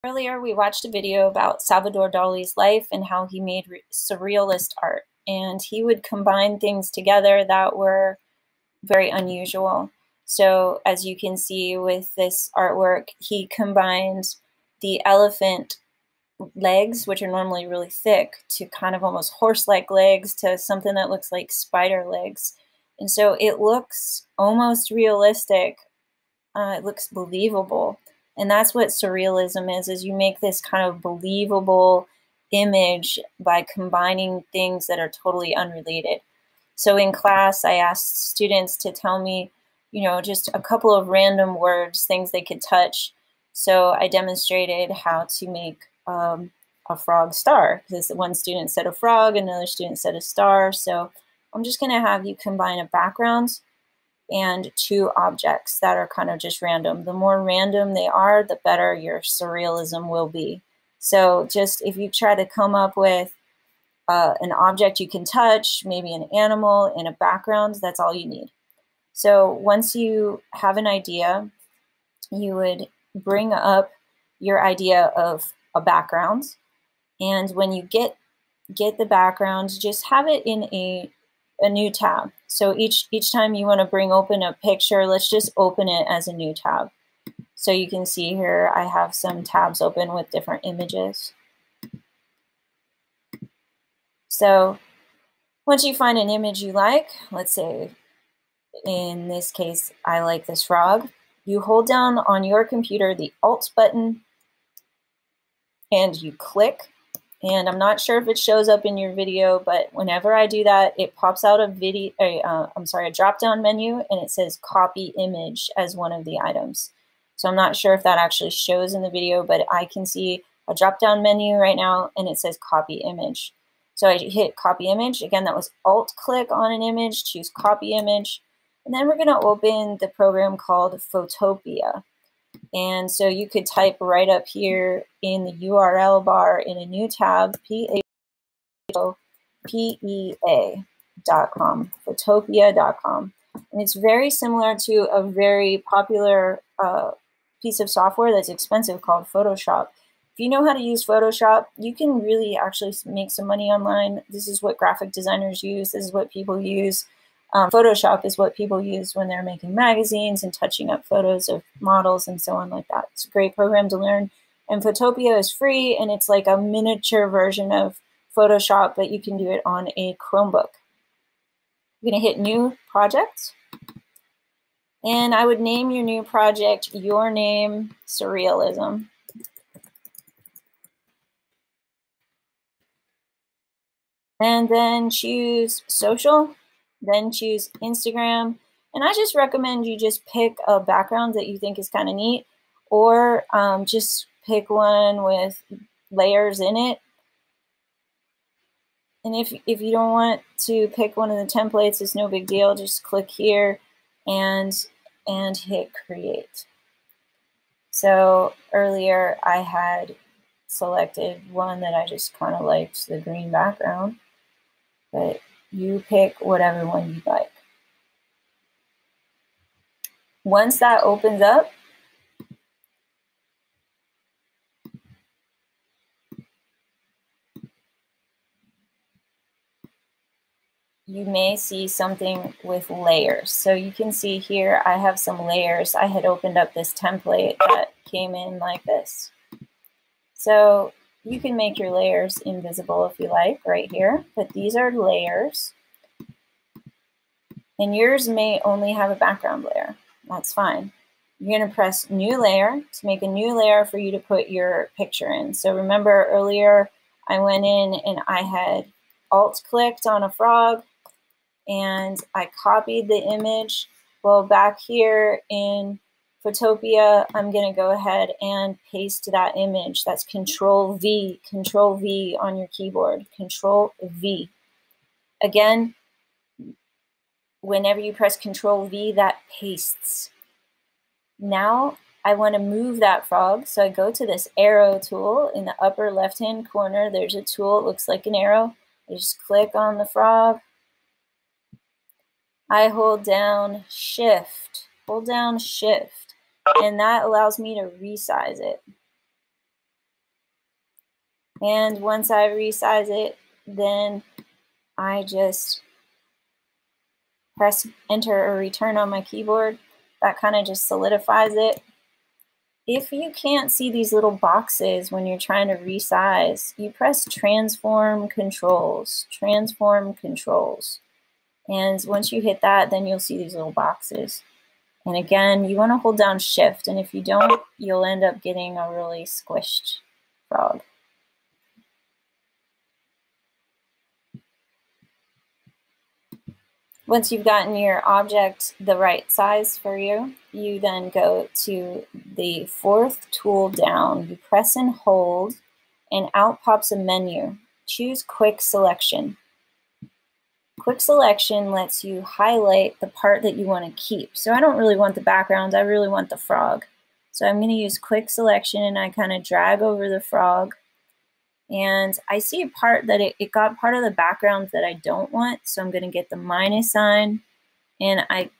Earlier, we watched a video about Salvador Dali's life and how he made surrealist art. And he would combine things together that were very unusual. So as you can see with this artwork, he combined the elephant legs, which are normally really thick, to kind of almost horse-like legs, to something that looks like spider legs. And so it looks almost realistic. It looks believable. And that's what surrealism is you make this kind of believable image by combining things that are totally unrelated. So in class, I asked students to tell me, just a couple of random words, things they could touch. So I demonstrated how to make a frog star, because one student said a frog, another student said a star. So I'm just going to have you combine a background and two objects that are kind of just random. The more random they are, the better your surrealism will be. So just if you try to come up with an object you can touch, maybe an animal in a background, that's all you need. So once you have an idea, you would bring up your idea of a background. And when you get the background, just have it in a new tab. So each time you want to bring open a picture, let's just open it as a new tab. So you can see here I have some tabs open with different images. So once you find an image you like, let's say in this case I like this frog, you hold down on your computer the Alt button and you click. And I'm not sure if it shows up in your video, but whenever I do that, it pops out a drop-down menu, and it says copy image as one of the items. So I'm not sure if that actually shows in the video, but I can see a drop-down menu right now, and it says copy image. So I hit copy image. Again, that was Alt-click on an image, choose copy image, and then we're going to open the program called Photopea. And so you could type right up here in the URL bar in a new tab, Photopea.com, Photopea.com. And it's very similar to a very popular piece of software that's expensive called Photoshop. If you know how to use Photoshop, you can really actually make some money online. This is what graphic designers use. This is what people use. Photoshop is what people use when they're making magazines and touching up photos of models and so on like that. It's a great program to learn. And Photopea is free, and it's like a miniature version of Photoshop, but you can do it on a Chromebook. You're going to hit New Project. And I would name your new project Your Name Surrealism. And then choose Social. Then choose Instagram. And I just recommend you just pick a background that you think is kind of neat, or just pick one with layers in it. And if you don't want to pick one of the templates, it's no big deal. Just click here and hit create. So earlier I had selected one that I just kind of liked, the green background, but you pick whatever one you like. Once that opens up, you may see something with layers. So you can see here I have some layers. I had opened up this template that came in like this. So you can make your layers invisible if you like right here, but these are layers. And yours may only have a background layer. That's fine. You're going to press New Layer to make a new layer for you to put your picture in. So remember earlier I went in and I had Alt-clicked on a frog and I copied the image. Well, back here in Photopea, I'm going to go ahead and paste that image. That's Control V on your keyboard, Control V. Again, whenever you press Control V, that pastes. Now I want to move that frog, so I go to this arrow tool in the upper left-hand corner. There's a tool, it looks like an arrow. I just click on the frog. I hold down Shift, and that allows me to resize it. And once I resize it, then I just press enter or return on my keyboard. That kind of just solidifies it. If you can't see these little boxes when you're trying to resize, you press transform controls. And once you hit that, then you'll see these little boxes. And again, you want to hold down shift, and if you don't, you'll end up getting a really squished frog. Once you've gotten your object the right size for you, you then go to the fourth tool down. You press and hold, and out pops a menu. Choose Quick Selection. Quick Selection lets you highlight the part that you want to keep. So I don't really want the background, I really want the frog. So I'm going to use Quick Selection, and I kind of drag over the frog. And I see a part that it got part of the background that I don't want, so I'm going to get the minus sign, and I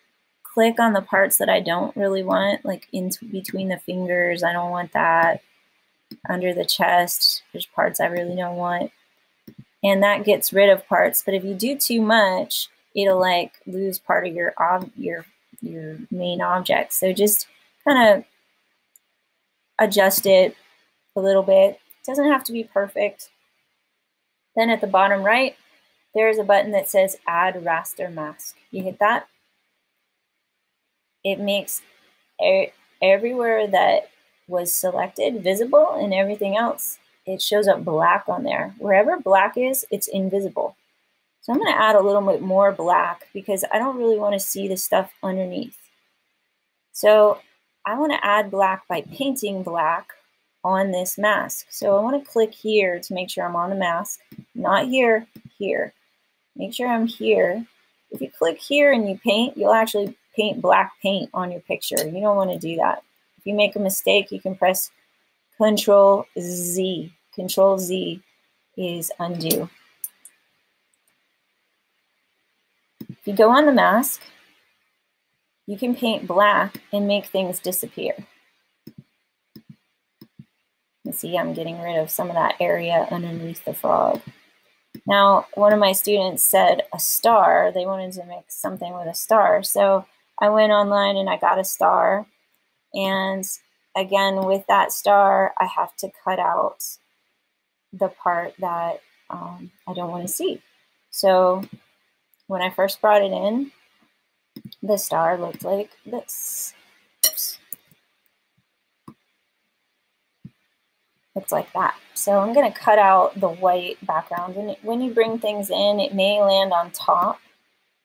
click on the parts that I don't really want, like in between the fingers. I don't want that. Under the chest, there's parts I really don't want. And that gets rid of parts, but if you do too much, it'll like lose part of your main object. So just kind of adjust it a little bit. Doesn't have to be perfect. Then at the bottom right, there's a button that says Add Raster Mask. You hit that. It makes everywhere that was selected visible, and everything else, it shows up black on there. Wherever black is, it's invisible. So I'm going to add a little bit more black because I don't really want to see the stuff underneath. So I want to add black by painting black on this mask. So I want to click here to make sure I'm on the mask, not here, here. Make sure I'm here. If you click here and you paint, you'll actually paint black paint on your picture. You don't want to do that. If you make a mistake, you can press Control Z. Control Z is undo. If you go on the mask, you can paint black and make things disappear. You see, I'm getting rid of some of that area underneath the frog. Now, one of my students said a star. They wanted to make something with a star. So I went online and I got a star. And again, with that star, I have to cut out the part that I don't want to see. So when I first brought it in, the star looked like this. Oops. Looks like that. So I'm going to cut out the white background. And when you bring things in, it may land on top.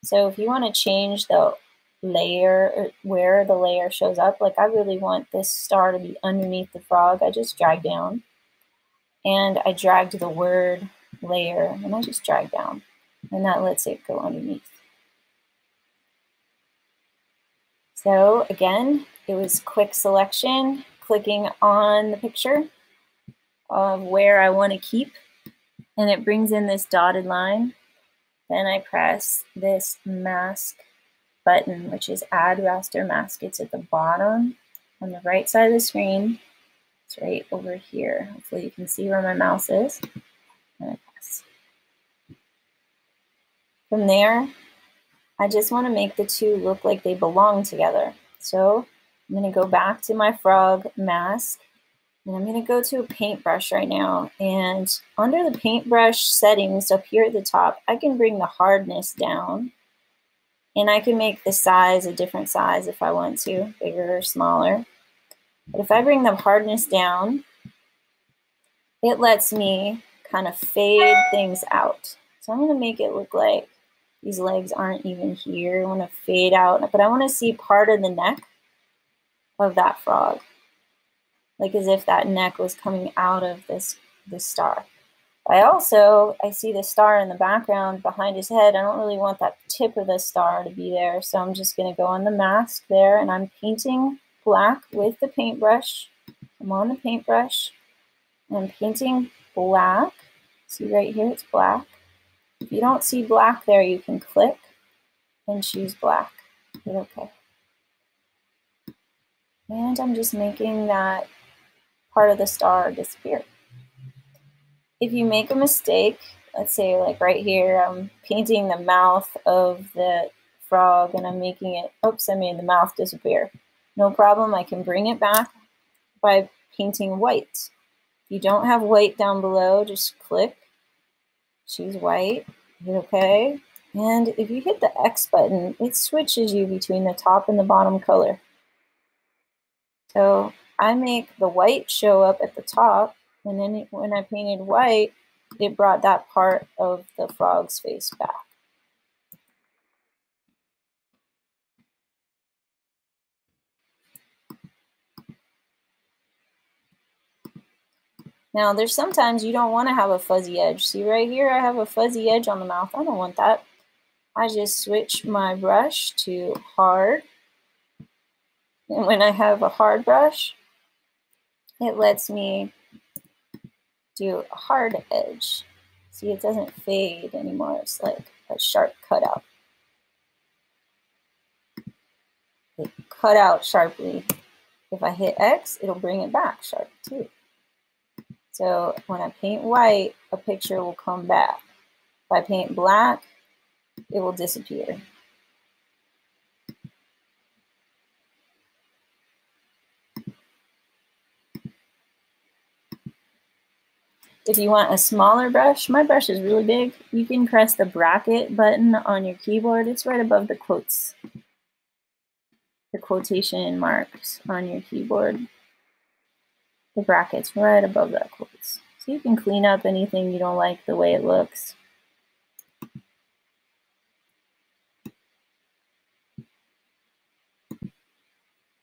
So if you want to change the layer, or where the layer shows up, like I really want this star to be underneath the frog, I just drag down. And I dragged the word layer, and I just drag down. And that lets it go underneath. So again, it was quick selection, clicking on the picture of where I want to keep, and it brings in this dotted line. Then I press this mask button, which is Add Raster Mask. It's at the bottom on the right side of the screen. It's right over here. Hopefully you can see where my mouse is. And I press. From there, I just want to make the two look like they belong together. So I'm going to go back to my frog mask, and I'm going to go to a paintbrush right now. And under the paintbrush settings up here at the top, I can bring the hardness down, and I can make the size a different size if I want to, bigger or smaller. But if I bring the hardness down, it lets me kind of fade things out. So I'm going to make it look like these legs aren't even here. I want to fade out, but I want to see part of the neck of that frog, like as if that neck was coming out of this star. I see the star in the background behind his head. I don't really want that tip of the star to be there, so I'm just going to go on the mask there, and I'm painting black with the paintbrush. I'm on the paintbrush, and I'm painting black. See right here, it's black. If you don't see black there, you can click and choose black. Hit OK. And I'm just making that part of the star disappear. if you make a mistake, let's say like right here, I'm painting the mouth of the frog and I'm making it, oops, I made the mouth disappear. No problem, I can bring it back by painting white. If you don't have white down below, just click, choose white, hit OK. And if you hit the X button, it switches you between the top and the bottom color. So I make the white show up at the top, and then when I painted white, it brought that part of the frog's face back. Now there's sometimes you don't want to have a fuzzy edge. See right here, I have a fuzzy edge on the mouth. I don't want that. I just switch my brush to hard. And when I have a hard brush, it lets me do a hard edge. See, it doesn't fade anymore. It's like a sharp cutout. It cut out sharply. If I hit X, it'll bring it back sharp too. So when I paint white, a picture will come back. If I paint black, it will disappear. If you want a smaller brush, my brush is really big, you can press the bracket button on your keyboard. It's right above the quotes, the quotation marks on your keyboard. The bracket's right above that quotes. So you can clean up anything you don't like the way it looks.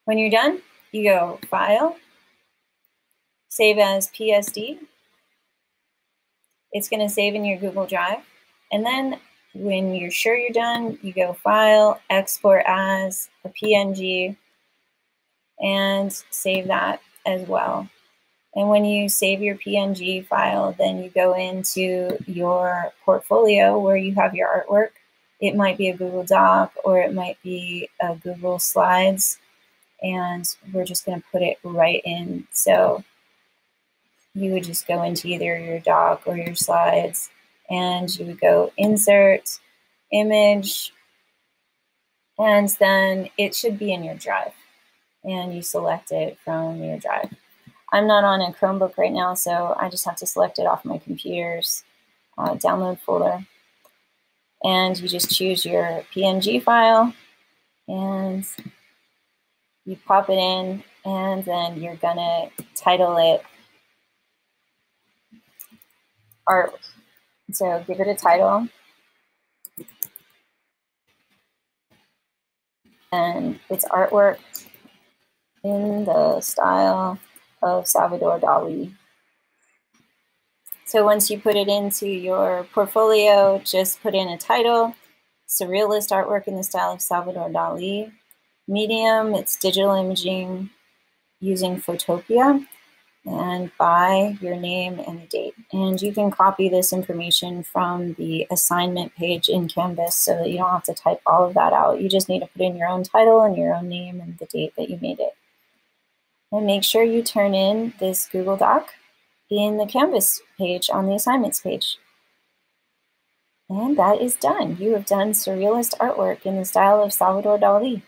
When you're done, you go File, Save as PSD. It's going to save in your Google Drive. And then when you're sure you're done, you go File, Export as a PNG, and save that as well. And when you save your PNG file, then you go into your portfolio where you have your artwork. It might be a Google Doc or it might be a Google Slides, and we're just going to put it right in. So you would just go into either your doc or your slides, and you would go Insert, Image, and then it should be in your drive, and you select it from your drive. I'm not on a Chromebook right now, so I just have to select it off my computer's download folder. And you just choose your PNG file, and you pop it in, and then you're gonna title it art. So give it a title, and it's artwork in the style of Salvador Dali. So once you put it into your portfolio, just put in a title, surrealist artwork in the style of Salvador Dali. Medium, it's digital imaging using Photopea, and by your name and the date. And you can copy this information from the assignment page in Canvas so that you don't have to type all of that out. You just need to put in your own title and your own name and the date that you made it. And make sure you turn in this Google Doc in the Canvas page on the assignments page. And that is done. You have done surrealist artwork in the style of Salvador Dali.